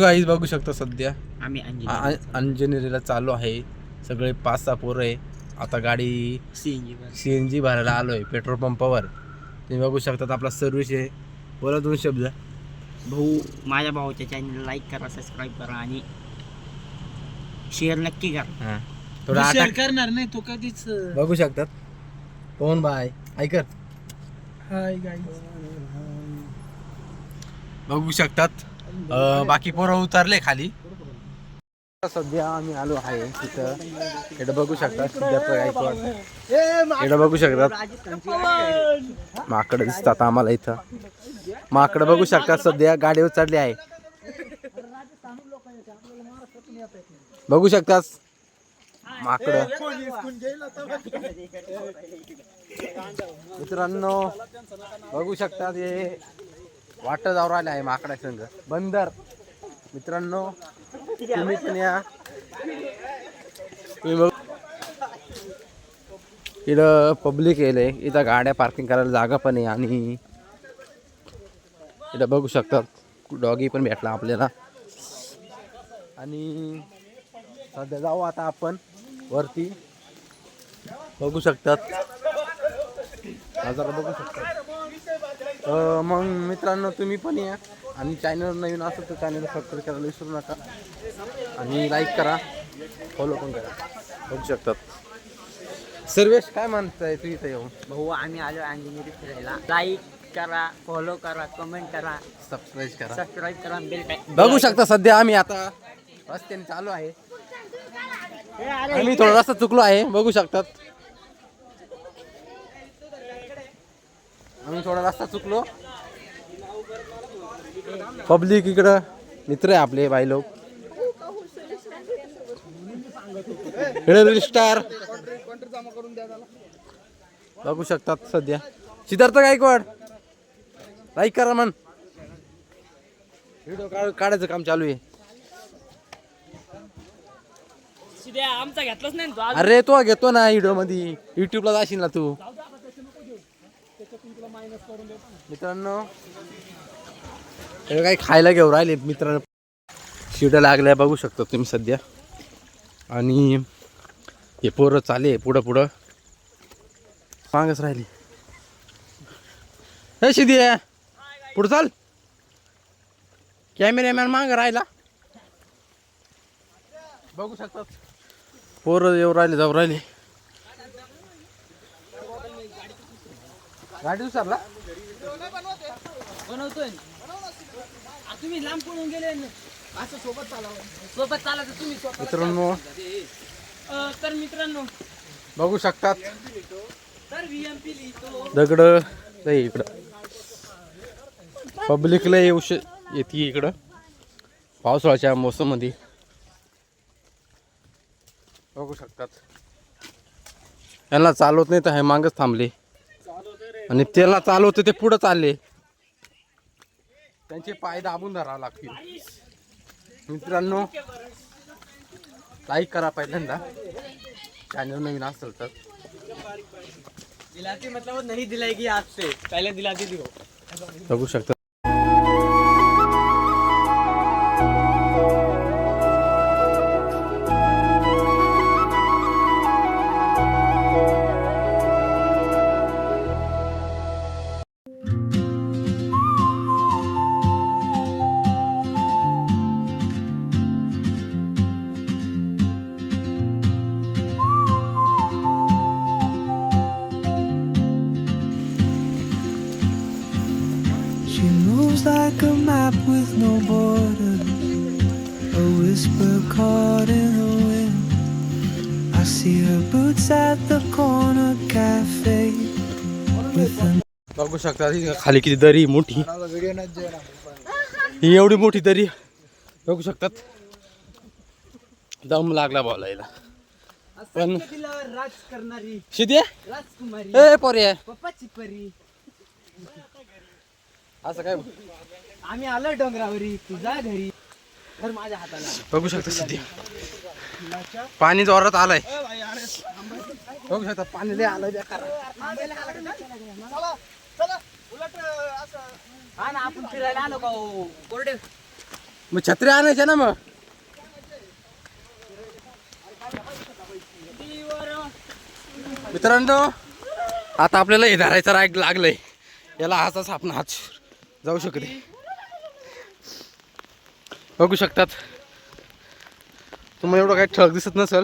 Guys बघू शकता सध्या आम्ही अंजनेरीला चालू आहे. सगळे 5-6 पोरं आहे. आता गाडी सीएनजी भरायला आलोय पेट्रोल पंपावर. तुम्ही बघू शकता आपला सर्व्हिस आहे. बोला 2 शब्द. भाऊ, माझ्या भाऊच्या चॅनल लाईक करा, सबस्क्राईब करा आणि शेअर नक्की करा. थोडा शेअर करणार नाही तो कधीच. बघू शकतात कोण बाय ऐकर. हाय गाईस, बघू शकतात बाकी पोरं उतरले खाली. सध्या आम्ही आलो आहे तिथं. इकडे बघू शकता सिद्धार्थ गायकवाड. इकडे बघू शकतात माकड दिसतात आम्हाला इथं. माकड बघू शकतात सध्या गाडीवर चढले आहे. बघू शकतात माकड. मित्रांनो बघू शकतात हे वाट जाऊ राहिले आहे माकडा संघ बंदर. मित्रांनो तुम्ही पण या. इथं पब्लिक येले. इथं गाड्या पार्किंग करायला जागा पण आहे. आणि इथं बघू शकतात डॉगी पण भेटला आपल्याला. आणि सध्या जाऊ आता आपण वरती. बघू शकतात नजारा बघू शकतात. मग मित्रांनो तुम्ही पण या. आणि चॅनल नवीन असेल तर चॅनल सबस्क्राईब करायला विसरू नका. आणि लाईक करा, फॉलो पण करा. बघू शकतात सर्वेश काय म्हणताय तू इथं येऊन. भाऊ, आम्ही आलो अंजनेरी फिरायला. लाईक करा, फॉलो करा, कमेंट करा, सबस्क्राईब करा, बघू शकता सध्या आम्ही आता रस्त्याने चालू आहे. आम्ही थोडा रस्ता चुकलो आहे. बघू शकतात आम्ही थोडा रस्ता चुकलो. पब्लिक इकडं मित्र आहे आपले बाई लोक. स्टार बघू शकतात सध्या. सिद्धार्थ गायकवाड लाईक करा म्हण. व्हिडिओ काढायचं काम चालू आहे. आमचा घेतलाच नाही. अरे तो घेतो ना व्हिडिओ मध्ये. युट्यूबला जाशील ना तू. मित्रांनो काही खायला घेऊन राहिले मित्रांनो. शिड्या लागल्या बघू शकता तुम्ही सध्या. आणि हे पोरं चाले पुढं पुढं मागच राहिली. हे शिदी पुढं चाल. कॅमेरामॅन माग राहिला. बघू शकतात पोरं येऊ राहिले जाऊ राहिले. गाडी दुसरला बनवतोय. तुम्ही लांब पळून गेले असं सोबत चाला तर तुम्ही. मित्रांनो तर मित्रांनो बघू शकतात तर VMP लिहितो. दगड इकडं पब्लिकला येते इकडं पावसाळ्याच्या मोसम मध्ये. बघू शकतात यांना चालवत नाही तर हे मागच थांबले. आणि त्याला चालवते ते पुढं चालले. त्यांचे पाय दाबून धरावे लागतील. मित्रांनो लाईक करा पहिल्यांदा चॅनल नवीन असेल तर. दिलाती मतलब नहीं दिलाएगी आपसे, पहले दिलाती थी वो. बघू शकता like a map with no borders, a whisper caught in the wind. I see her boots at the corner cafe with an. बघू शकता खाली किती दरी मोठी. ही एवढी मोठी दरी बघू शकतात. दम लागला बोलायला. पण राज करणारी शिदे राजकुमारी ए पोरे पप्पाची परी. असं काय आम्ही आलो डोंगरावरी तुझ्या घरी. तर माझ्या हाताला बघू शकता सिद्धी पाणी जोरात आलंय. बघू शकता पाणी लय आलंय बेकार. हा ना, आपण फिरायला आलो का कोरडे. मग छत्री आणायच्या ना मग. मित्रांनो आता आपल्याला हे धरायचं लागलंय. याला हाताच आपण हात जाऊ शकते. बघू शकतात तुम्हाला एवढं काही ठळक दिसत नसेल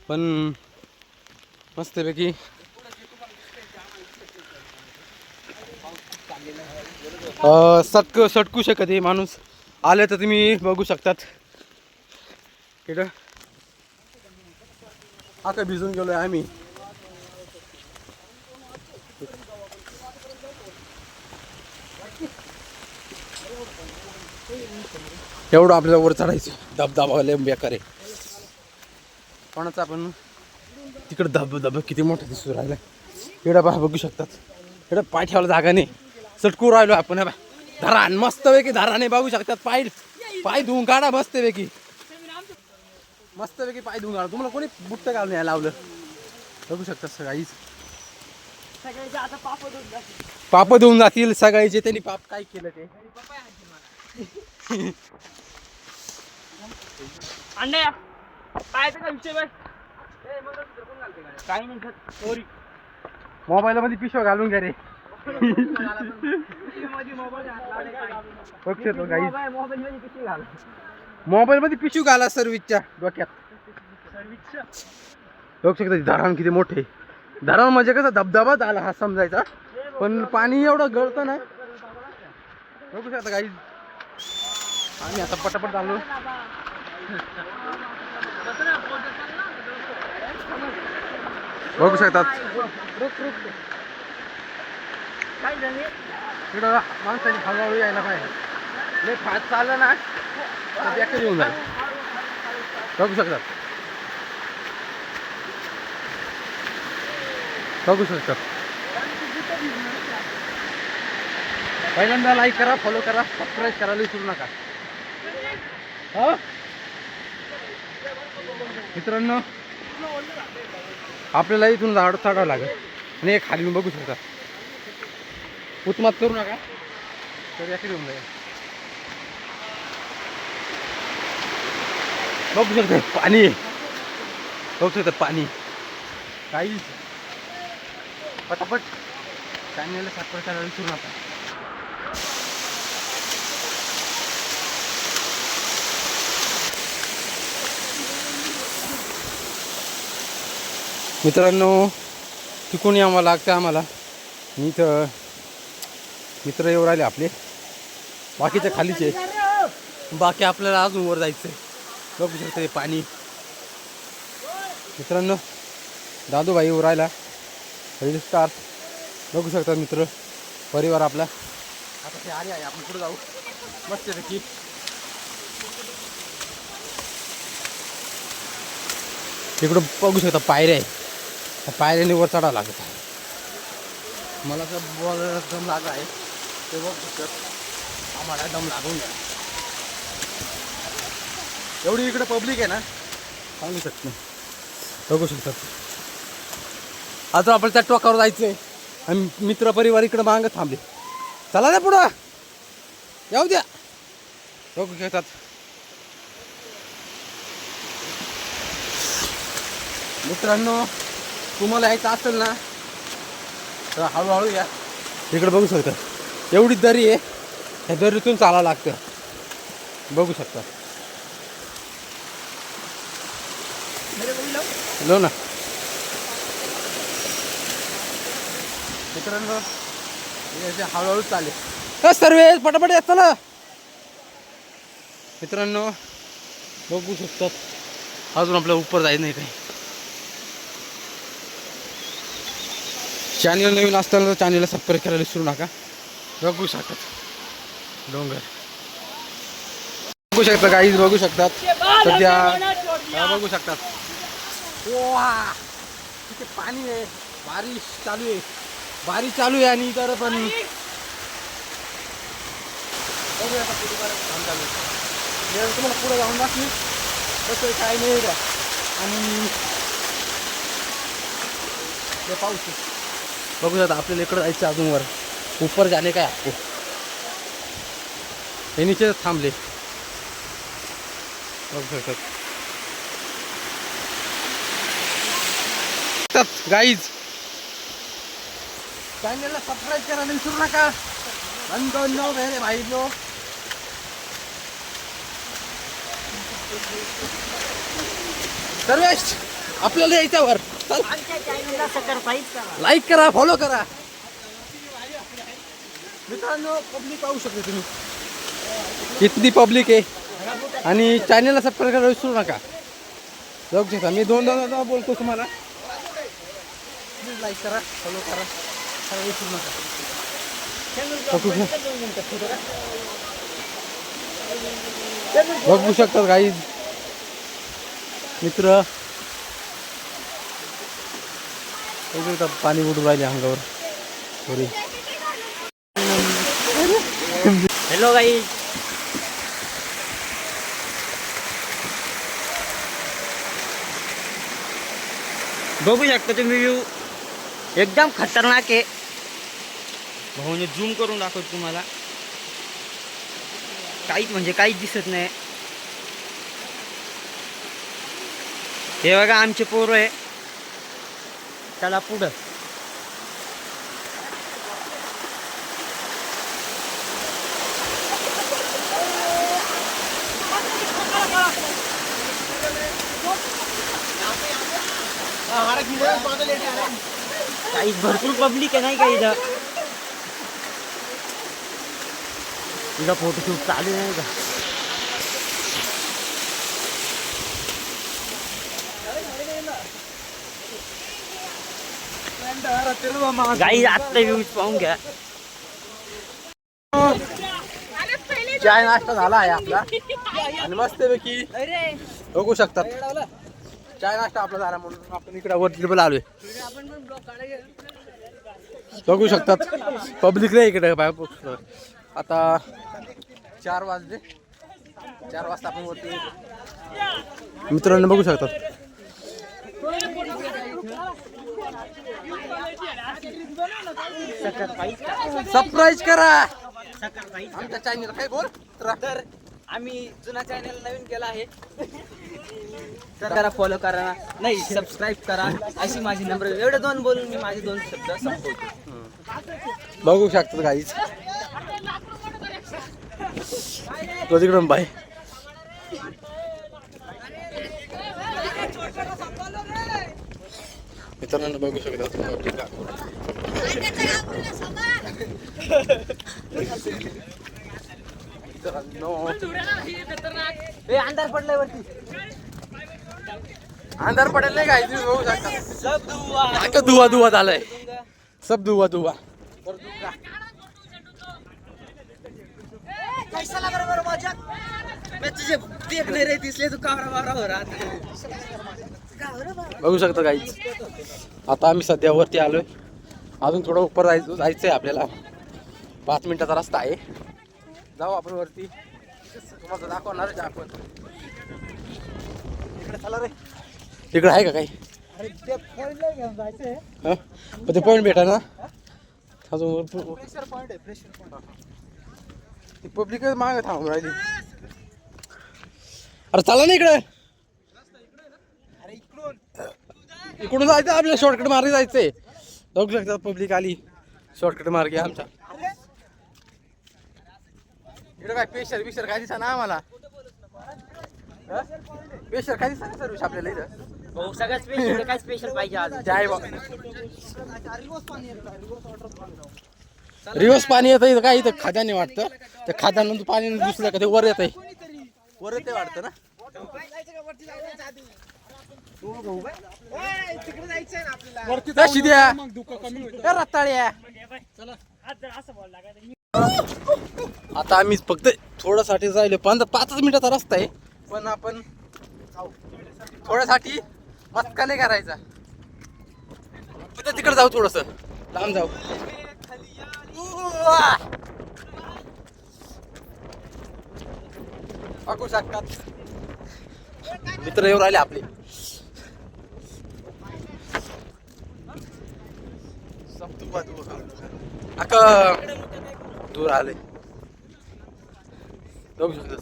पण मस्तपैकी सटकू शकते माणूस. आले तर तुम्ही बघू शकतात. इकडं आता भिजून गेलोय आम्ही. एवढं आपल्याला वर चढायचं. धबधबा लय बेकार आहे. कोणाचा आपण तिकडं धबधबा किती मोठा दिसू राहिला. इकडं पहा बघू शकतात. इकडं पाय ठेवायला जागा नाही. चटकू राहिलो आपण. धरान मस्तपैकी धराने बघू शकतात. पाय धुवून काढा मस्तपैकी. मस्तपैकी पाय धुवून काढा. तुम्हाला कोणी बुट्ट घालून यायला लावलं. बघू शकतात सगळीच पाप धुवून जातील सगळ्याचे. त्यांनी पाप काय केलं ते. अंड्या पायाचं काय विषय बाय काही नाही सॉरी. मोबाईल मध्ये पिशव्या घालून घ्या रे. मोबाईल मध्ये पिशवी घाला सर्विसच्या डोक्यात. बघू शकता धरण किती मोठे. धरण म्हणजे कसं धबधबा झाला हा समजायचा पण पाणी एवढं गळतं ना. बघू शकता काही. आम्ही आता पटापट चाललो. बघू शकतात इकडं माणसाने हळूहळू यायला पाहिजे. लय फास्ट चाललं ना तर बॅक येऊन जाईल. बघू शकतात. बघू शकतात. पहिल्यांदा लाईक करा, फॉलो करा, सबस्क्राईब करायला विसरू नका. हो मित्रांनो आपल्याला इथून झाड चढावं लागेल आणि एक खाली बघू शकता. उत्मात करू नका तर याकडे येऊन जाईल. बघू शकता पाणी. बघू शकता पाणी. काही पटापट चॅनलला सबस्क्राईब करायला विसरू नका. मित्रांनो तिकडून आम्हाला लागतं आम्हाला. मी तर मित्र येऊ राहिले आपले. बाकीच्या खालीचे. बाकी आपल्याला अजून वर जायचं आहे. बघू शकता हे पाणी. मित्रांनो दादूभाई येऊ राहिला. रील स्टार बघू शकता मित्र परिवार आपला. आता ते आले आहे आपण पुढे जाऊ मस्तपैकी. तिकडं बघू शकता पायऱ्या आहे. पायऱ्याने वर चढावं लागत आहे. मला तर बॉल दम लागा आहे ते बघू शकतात. आम्हाला दम लागून द्या. एवढी इकडे पब्लिक आहे ना सांगू शकतो. बघू शकतात. आता आपण त्या टोकावर जायचं आहे आणि मित्र परिवार इकडं मागं थांबले. चला ना पुढं येऊ द्या. बघू शकतात. मित्रांनो तुम्हाला यायचं असेल ना तर हळूहळू या. इकडे बघू शकता एवढी दरी आहे. ह्या दरीतून चालावं लागतं. बघू शकता. लो ना मित्रांनो हळूहळू चालेल. सर्व पटापट येत चला. मित्रांनो बघू शकतात अजून आपल्याला उपर जायचं नाही काही. चॅनल नवीन असताना तर चॅनलला सबस्क्राईब करायला विसरू नका. बघू शकतात डोंगर. बघू शकता काहीच बघू शकतात सध्या. बघू शकतात तिथे पाणी आहे. बारिश चालू आहे. बारिश चालू आहे आणि इतर पण तुम्हाला पुढे जाऊन दाखवी कसं काय नाही का. आणि पाऊस बघू शकता आपल्याला इकडं जायचं अजून वर. ऊपर जाणे काय आपको हे नीचे थांबले. बघू शकतात गाईज. चॅनलला सबस्क्राईब करायला विसरू नका. बंधो मेरे भाई लो. सर्वेश आपल्याला यायच्यावर आमच्या चॅनलला सबस्क्राईब करा, लाईक करा, फॉलो करा. मित्रांनो पब्लिक पाहू शकता तुम्ही किती पब्लिक आहे. आणि चॅनलला सबस्क्राईब करायला विसरू नका. जाऊ शकता. मी दोन बोलतो तुम्हाला. प्लीज लाईक करा, फॉलो करा, करायला विसरू नका. बघू शकतात काही मित्र. पाणी उडून राहिले अंगावर थोडी. Hello guys. बघू शकता तुम्ही व्ह्यू एकदम खतरनाक आहे. भाऊने झूम करून दाखवतो तुम्हाला. काहीच म्हणजे काहीच दिसत नाही. हे बघा आमचे पोरं आहे. चला पुढं. काही भरपूर पब्लिक आहे नाही का इथं. इथं फोटोशूट चालू नाही का. गाई आत्ता व्ह्यूज पाहून घ्या. चाय नाश्ता झाला आहे आपला आणि मस्तपैकी बघू शकतात. चाय नाश्ता आपला झाला म्हणून आपण इकडे वर ट्रिपल आलोय. बघू शकतात पब्लिक नाही इकडे. आता 4 वाजले. 4 वाजता आपण वरती मित्रांनो बघू शकतात. सरप्राईज करा आमच्या चॅनल. काय बोल तर आम्ही जुना चॅनल नवीन केला आहे. तर करा, फॉलो करा, नाही सबस्क्राईब करा अशी माझी नंबर. एवढे 2 बोलून मी माझे 2 शब्द संपवतो. बघू शकतात गाईच. तिकडून बाय. मित्रांनो बघू शकतात. अंधार पडलाय वरती. अंधार पडेल नाही काय तुम्ही बघू शकता. सब दुवा दुवा झालाय. सब दुवा दुवा. कैसा लग रहा है मजाक. मैं तुझे देख नहीं रही थी इसलिए तू कावरा वावरा हो रहा था. बघू शकता गाईच. आता आम्ही सध्या वरती आलोय. अजून थोडं उपर जायचंय आपल्याला. 5 मिनिटाचा रस्ता आहे. जाऊ आपण वरती. तुम्हाला दाखवणार आहे आपण. इकडे चला रे. तिकडे आहे का काही. ते पॉईंट भेटा ना अजून. पब्लिक मागे थांबून राहिली. अरे चला ना इकडे. इकडून जायचं आपल्याला. शॉर्टकट मार्गे जायचंय. बघू शकतात पब्लिक आली. शॉर्टकट मार्गे आमचा. इकडे काय पेशर बिशर काय दिसा ना आम्हाला. पेशर काय दिसा सर्विस आपल्याला इथं. भाऊ सगळ्यात स्पेशल काय स्पेशल पाहिजे आज. चाय रिवर्स पाणी येतं इथं. काय इथं खदाने वाटतं. त्या खदानंतर पाणी दुसरं का ते वर येत आहे. वर येते वाटतं ना. कशी द्या रताळ्या. आता आम्ही फक्त थोड्यासाठी जायलो. 5 मिनिटाचा रस्ता आहे. पण आपण थोड्यासाठी मस्का नाही करायचा. तिकडे जाऊ थोडस लांब जाऊ. बघू शकतात मित्र येऊ राहिले आपले. दूर आले. बघू शकतात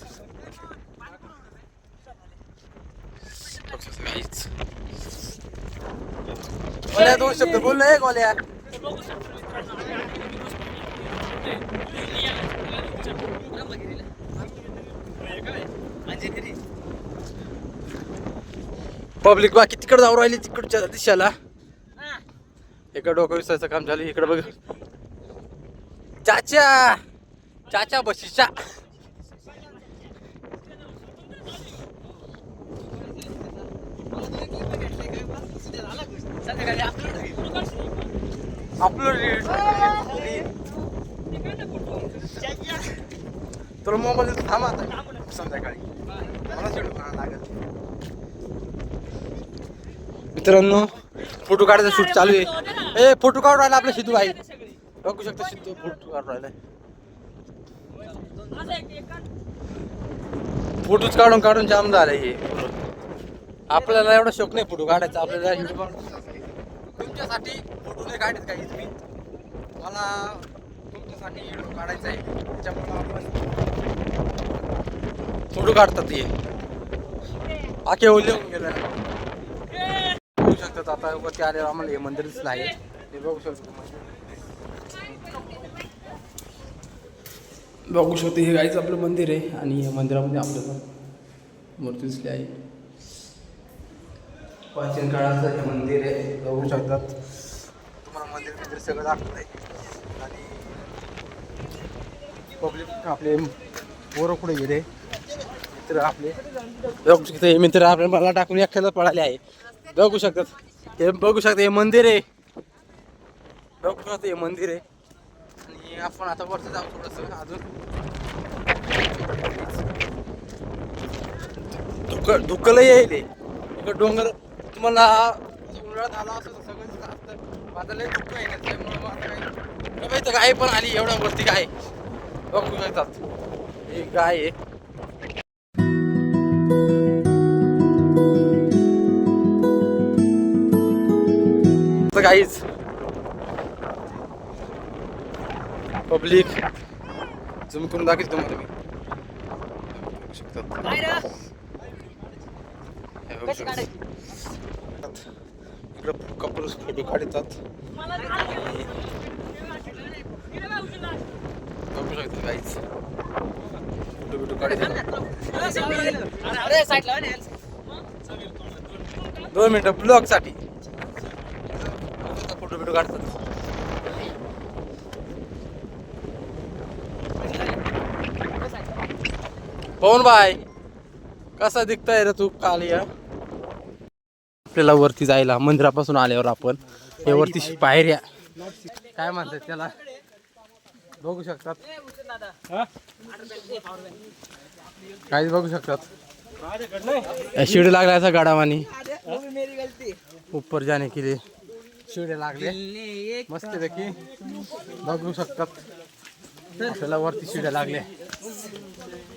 गोल्या 2 शब्द बोललोय गोल्या. पब्लिक बाकी तिकडे जाऊ राहिली तिकडच्या दिशेला. इकडे डोकं विसायचं काम झालं. इकडे बघ चाचा चाचा बशीचा. अपलोड तुला मोबाईल थांबा आता संध्याकाळी मला लागेल. मित्रांनो फोटो काढायचा शूट चालू आहे. ए फोटो काढून राहिला आपला सिद्धू भाई. बघू शकता सिद्धू फोटो काढून राहिलाय. फोटोच काढून काढून जाम झालंय हे. आपल्याला एवढा शौक नाही फोटो काढायचा. आपल्याला तुमच्यासाठी फोटो नाही काढत काही तुम्ही. मला तुमच्यासाठी व्हिडिओ काढायचा आहे त्याच्यामुळे आपण फोटो काढतात. हे आखे ओले होऊन गेलं. बघू शकतात आता वरती आल्यावर आम्हाला हे मंदिर दिसलं आहे. ते बघू शकतो बघू शकतो. हे गाईचं आपलं मंदिर आहे आणि या मंदिरामध्ये आपल्याला मूर्ती दिसली आहे. प्राचीन काळाचं हे मंदिर आहे. बघू शकतात तुम्हाला मंदिर सगळं दाखवत आहे. आणि पब्लिक आपले पोरं पुढे गेले मित्र आपले. बघू शकता हे मित्र आपल्या मला टाकून एकट्याला पळाले आहे. बघू शकतात हे बघू शकता हे मंदिर आहे. बघू शकता हे मंदिर आहे. आणि आपण आता वरती जाऊ थोडंसं अजून. धुकलं येईल इकडं डोंगर. तुम्हाला उन्हाळ्यात आला असं सगळं दिसत असतं. आता लय धुकं आहे त्यामुळे आता गाय पण आली एवढ्या वरती गाय. बघू शकतात ही गाय आहे. गाईच पब्लिक झूम करून दाखवतो तुम्हाला मी. बघू शकतात इकडं कपल फोटो काढतात. बघू शकतात गाईच फोटो बिटो काढतात. 2 मिनिटं ब्लॉग साठी फोटो बिटो काढतात. पवन भाई कसा दिखताय रे तू काल या. आपल्याला वरती जायला मंदिरापासून आल्यावर आपण हे वरती पायऱ्या काय म्हणतात त्याला बघू शकतात. काहीच बघू शकतात. शिडी लागला असा गाडावानी ऊपर जाने के लिए शिडे लागले मस्त पैकी. बघू शकतात आपल्याला वरती शिड्या लागल्या.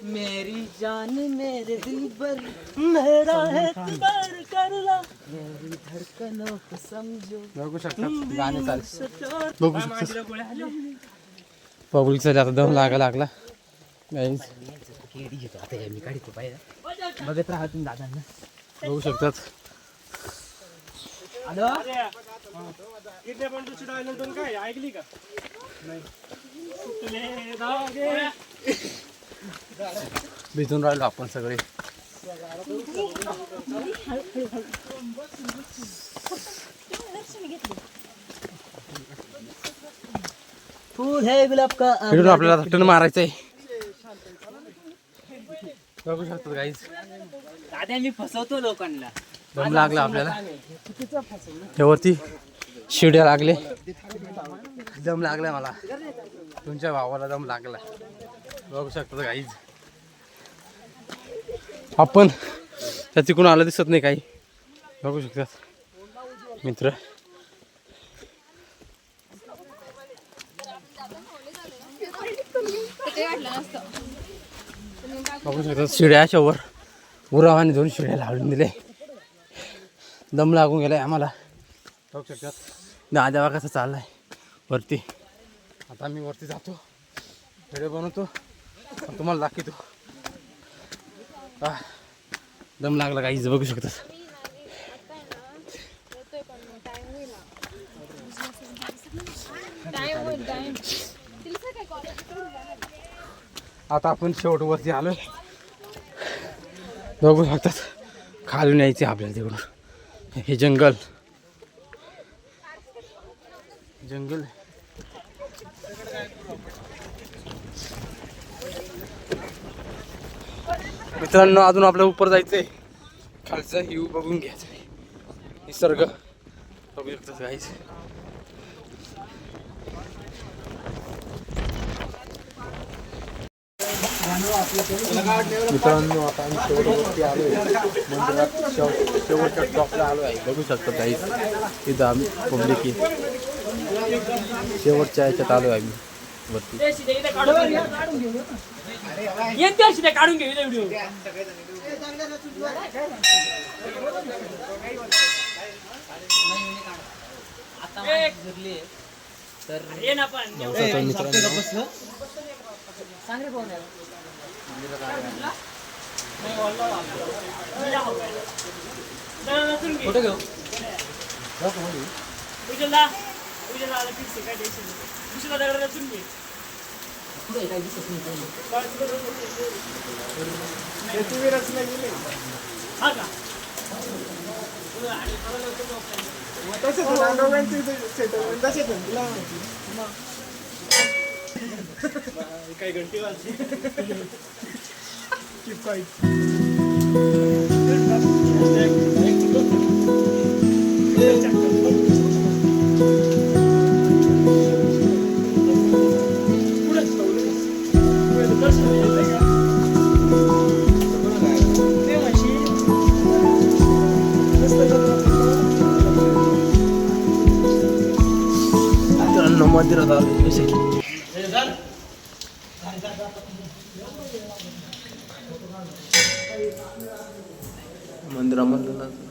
मेरी जान मेरे दिल पर मेरा एतबार कर ला मेरी धड़कनों को समझो. बघू शकतात गाणे चालू. बघू शकतात पब्लिक चा आता दम लागला गाईज. मी काढतो पाहिजे बघत राहा तुम्ही दादांना. बघू शकतात ऐकली का भिजून राहिलो आपण सगळे. फूल है गुलाब का. इकडून आपल्याला टर्न मारायचंय. बघू शकतो गाईज दादा मी फसवतो लोकांना. दम लागला आपल्याला. त्यावरती शिड्या लागले. दम लागला मला. तुमच्या भावाला दम लागला. बघू शकतो गाईज आपण त्या तिकडून आलं दिसत नाही काही. बघू शकतात मित्र. बघू शकतात शिड्या अशा वर उरावाने 2 शिड्या लावून दिले. दम लागून गेलाय आम्हाला. बघू शकतात दादा कसा चाललाय वरती. आता मी वरती जातो व्हिडिओ बनवतो तुम्हाला दाखवतो. दम लागला काहीच. बघू शकतात आता आपण शेवटवरती आलोय. बघू शकतात खालून यायचे आपल्याला तिकडून. हे जंगल जंगल मित्रांनो. अजून आपल्या उपर जायचंय. खालचा व्ह्यू बघून घ्यायचा. निसर्ग बघू शकतात गाईस. मित्रांनो आता आम्ही शेवटवरती आलोय. मंदिरात शेवटच्या टॉपला आलो आहे. बघू शकतो गाईस. तिथं आम्ही पब्लिक शेवटच्या ह्याच्यात आलो आहे आम्ही वरती. काढून घेऊ व्हिडिओ. फोटो घेऊ. काही घंटी वाजली. मंदिरात आलो. मंदिरामधून